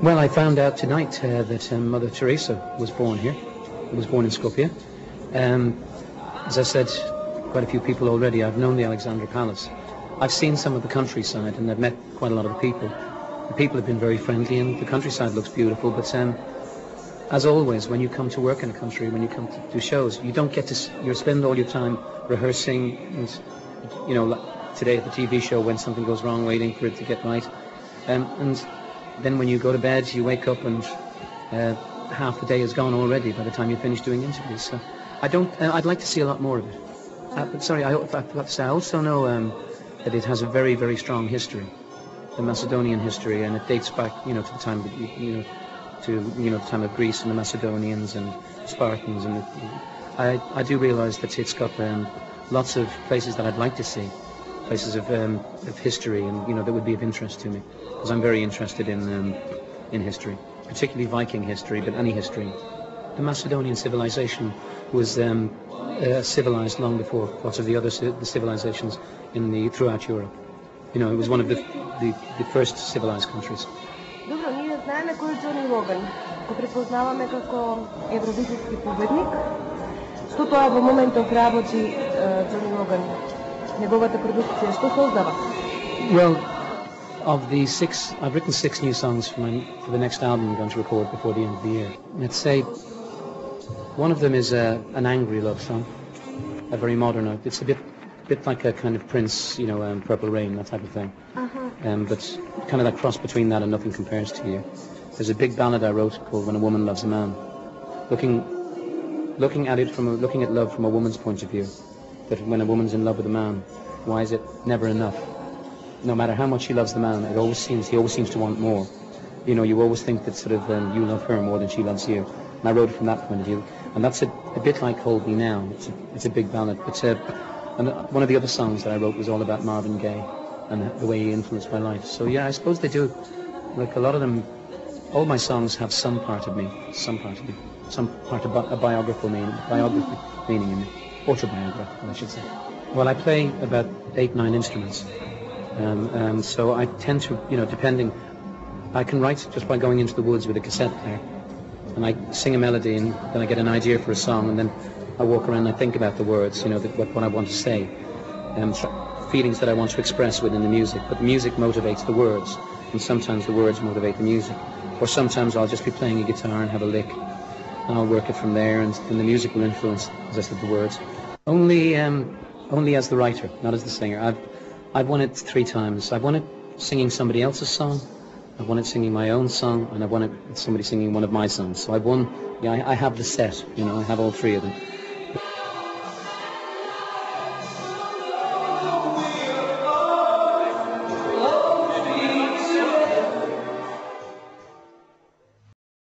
Well, I found out tonight that Mother Teresa was born here. Was born in Skopje. As I said, quite a few people already. I've known the Alexandra Palace. I've seen some of the countryside, and I've met quite a lot of the people. The people have been very friendly, and the countryside looks beautiful. But as always, when you come to work in a country, when you come to do shows, you don't get to. You spend all your time rehearsing, and like today at the TV show, when something goes wrong, waiting for it to get right, and then when you go to bed, you wake up and half the day is gone already by the time you finish doing interviews. So I'd like to see a lot more of it. But sorry, I forgot to say, I also know that it has a very, very strong history, the Macedonian history, and it dates back, to the time, the time of Greece and the Macedonians and Spartans, and I do realise that it's got lots of places that I'd like to see, places of history, and that would be of interest to me, because I'm very interested in history, particularly Viking history, but any history. The Macedonian civilization was civilized long before lots of the other civilizations throughout Europe. It was one of the first civilized countries. Dobro, ние знаеме кој е Джони Логан. Го препознаваме како евровизijski победник. Што тоа во моментов работи Джони Логан? Неговата продукција што создава? Well, I've written 6 new songs for the next album I'm going to record before the end of the year. Let's say one of them is an angry love song, a very modern. It's a bit like a kind of Prince, Purple Rain, that type of thing. But kind of that cross between that and Nothing Compares to You. There's a big ballad I wrote called When a Woman Loves a Man, looking at love from a woman's point of view. That when a woman's in love with a man, why is it never enough? No matter how much she loves the man, he always seems to want more. You always think that sort of you love her more than she loves you. And I wrote it from that point of view, and that's a bit like Hold Me Now. It's a big ballad, but and one of the other songs that I wrote was all about Marvin Gaye and the way he influenced my life. So yeah, I suppose they do. Like a lot of them, all my songs have some part of a biography meaning in me, autobiographical, I should say. Well, I play about 8-9 instruments. So I tend to, I can write just by going into the woods with a cassette player, and I sing a melody, and then I get an idea for a song, and then I walk around and I think about the words, what I want to say, feelings that I want to express within the music. But the music motivates the words, and sometimes the words motivate the music. Or sometimes I'll just be playing a guitar and have a lick, and I'll work it from there, and the music will influence, as I said, the words. Only as the writer, not as the singer. I've won it 3 times. I've won it singing somebody else's song, I've won it singing my own song, and I've won it somebody singing one of my songs. So I've won, I have the set, I have all 3 of them.